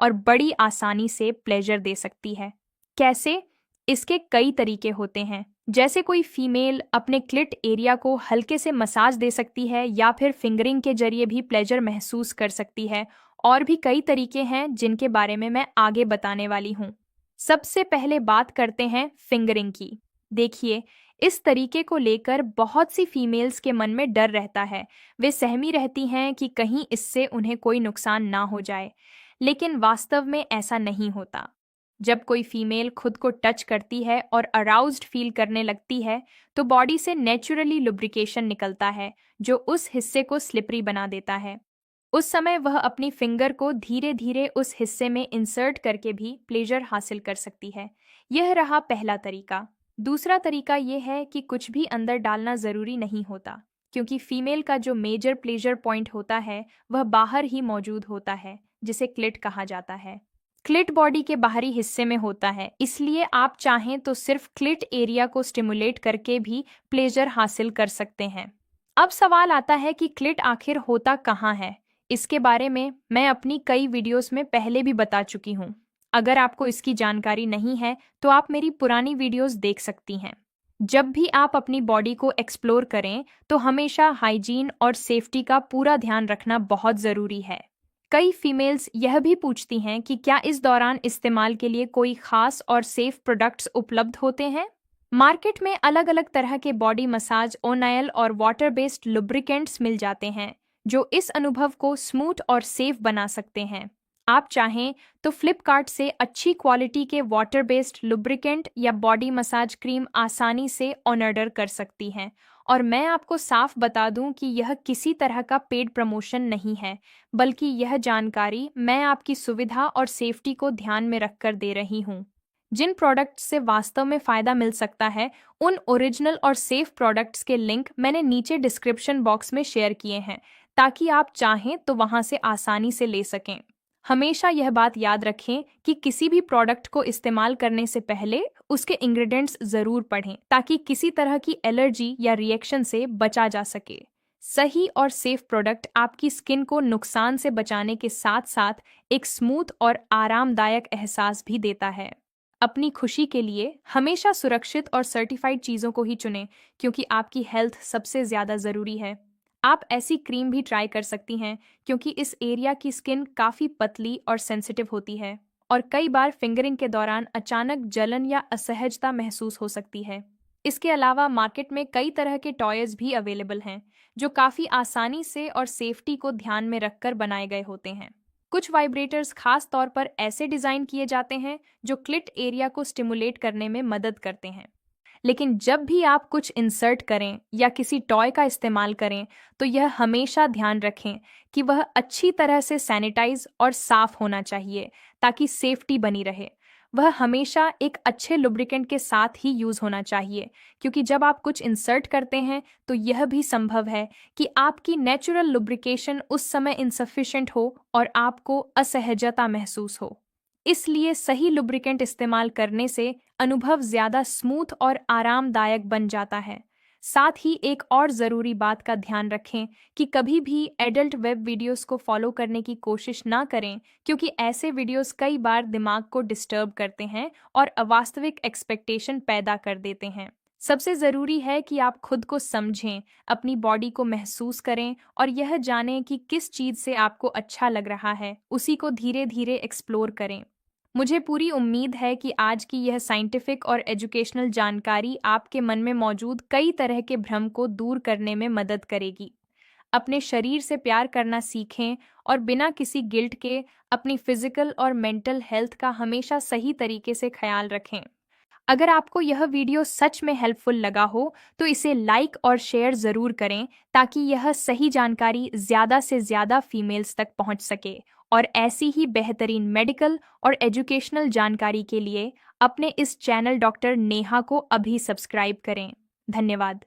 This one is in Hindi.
और बड़ी आसानी से प्लेजर दे सकती है। कैसे? इसके कई तरीके होते हैं। जैसे कोई फीमेल अपने क्लिट एरिया को हल्के से मसाज दे सकती है या फिर फिंगरिंग के जरिए भी प्लेजर महसूस कर सकती है। और भी कई तरीके हैं जिनके बारे में मैं आगे बताने वाली हूँ। सबसे पहले बात करते हैं फिंगरिंग की। देखिए, इस तरीके को लेकर बहुत सी फीमेल्स के मन में डर रहता है। वे सहमी रहती हैं कि कहीं इससे उन्हें कोई नुकसान ना हो जाए, लेकिन वास्तव में ऐसा नहीं होता। जब कोई फीमेल खुद को टच करती है और अराउज्ड फील करने लगती है, तो बॉडी से नेचुरली लुब्रिकेशन निकलता है जो उस हिस्से को स्लिपरी बना देता है। उस समय वह अपनी फिंगर को धीरे धीरे उस हिस्से में इंसर्ट करके भी प्लेजर हासिल कर सकती है। यह रहा पहला तरीका। दूसरा तरीका यह है कि कुछ भी अंदर डालना ज़रूरी नहीं होता, क्योंकि फीमेल का जो मेजर प्लेजर पॉइंट होता है वह बाहर ही मौजूद होता है, जिसे क्लिट कहा जाता है। क्लिट बॉडी के बाहरी हिस्से में होता है, इसलिए आप चाहें तो सिर्फ क्लिट एरिया को स्टिमुलेट करके भी प्लेजर हासिल कर सकते हैं। अब सवाल आता है कि क्लिट आखिर होता कहाँ है। इसके बारे में मैं अपनी कई वीडियोस में पहले भी बता चुकी हूँ। अगर आपको इसकी जानकारी नहीं है तो आप मेरी पुरानी वीडियोस देख सकती हैं। जब भी आप अपनी बॉडी को एक्सप्लोर करें तो हमेशा हाइजीन और सेफ्टी का पूरा ध्यान रखना बहुत ज़रूरी है। कई फीमेल्स यह भी पूछती हैं कि क्या इस दौरान इस्तेमाल के लिए कोई खास और सेफ प्रोडक्ट्स उपलब्ध होते हैं। मार्केट में अलग अलग तरह के बॉडी मसाज ओनाइल और वाटर बेस्ड लुब्रिकेंट्स मिल जाते हैं जो इस अनुभव को स्मूथ और सेफ बना सकते हैं। आप चाहें तो फ्लिपकार्ट से अच्छी क्वालिटी के वाटर बेस्ड लुब्रिकेंट या बॉडी मसाज क्रीम आसानी से ऑन ऑर्डर कर सकती हैं। और मैं आपको साफ बता दूं कि यह किसी तरह का पेड प्रमोशन नहीं है, बल्कि यह जानकारी मैं आपकी सुविधा और सेफ्टी को ध्यान में रखकर दे रही हूँ। जिन प्रोडक्ट्स से वास्तव में फ़ायदा मिल सकता है, उन ओरिजिनल और सेफ प्रोडक्ट्स के लिंक मैंने नीचे डिस्क्रिप्शन बॉक्स में शेयर किए हैं, ताकि आप चाहें तो वहां से आसानी से ले सकें। हमेशा यह बात याद रखें कि किसी भी प्रोडक्ट को इस्तेमाल करने से पहले उसके इंग्रेडिएंट्स ज़रूर पढ़ें, ताकि किसी तरह की एलर्जी या रिएक्शन से बचा जा सके। सही और सेफ प्रोडक्ट आपकी स्किन को नुकसान से बचाने के साथ साथ एक स्मूथ और आरामदायक एहसास भी देता है। अपनी खुशी के लिए हमेशा सुरक्षित और सर्टिफाइड चीज़ों को ही चुनें, क्योंकि आपकी हेल्थ सबसे ज़्यादा ज़रूरी है। आप ऐसी क्रीम भी ट्राई कर सकती हैं, क्योंकि इस एरिया की स्किन काफ़ी पतली और सेंसिटिव होती है और कई बार फिंगरिंग के दौरान अचानक जलन या असहजता महसूस हो सकती है। इसके अलावा मार्केट में कई तरह के टॉयज भी अवेलेबल हैं जो काफ़ी आसानी से और सेफ्टी को ध्यान में रखकर बनाए गए होते हैं। कुछ वाइब्रेटर्स खास तौर पर ऐसे डिज़ाइन किए जाते हैं जो क्लिट एरिया को स्टिमुलेट करने में मदद करते हैं। लेकिन जब भी आप कुछ इंसर्ट करें या किसी टॉय का इस्तेमाल करें, तो यह हमेशा ध्यान रखें कि वह अच्छी तरह से सैनिटाइज और साफ होना चाहिए, ताकि सेफ्टी बनी रहे। वह हमेशा एक अच्छे लुब्रिकेंट के साथ ही यूज़ होना चाहिए, क्योंकि जब आप कुछ इंसर्ट करते हैं तो यह भी संभव है कि आपकी नेचुरल लुब्रिकेशन उस समय इनसफिशिएंट हो और आपको असहजता महसूस हो। इसलिए सही लुब्रिकेंट इस्तेमाल करने से अनुभव ज़्यादा स्मूथ और आरामदायक बन जाता है। साथ ही एक और ज़रूरी बात का ध्यान रखें कि कभी भी एडल्ट वेब वीडियोस को फॉलो करने की कोशिश ना करें, क्योंकि ऐसे वीडियोस कई बार दिमाग को डिस्टर्ब करते हैं और अवास्तविक एक्सपेक्टेशन पैदा कर देते हैं। सबसे ज़रूरी है कि आप खुद को समझें, अपनी बॉडी को महसूस करें और यह जानें कि किस चीज़ से आपको अच्छा लग रहा है, उसी को धीरे धीरे एक्सप्लोर करें। मुझे पूरी उम्मीद है कि आज की यह साइंटिफिक और एजुकेशनल जानकारी आपके मन में मौजूद कई तरह के भ्रम को दूर करने में मदद करेगी। अपने शरीर से प्यार करना सीखें और बिना किसी गिल्ट के अपनी फिजिकल और मेंटल हेल्थ का हमेशा सही तरीके से ख्याल रखें। अगर आपको यह वीडियो सच में हेल्पफुल लगा हो तो इसे लाइक और शेयर ज़रूर करें, ताकि यह सही जानकारी ज़्यादा से ज़्यादा फीमेल्स तक पहुंच सके। और ऐसी ही बेहतरीन मेडिकल और एजुकेशनल जानकारी के लिए अपने इस चैनल डॉक्टर नेहा को अभी सब्सक्राइब करें। धन्यवाद।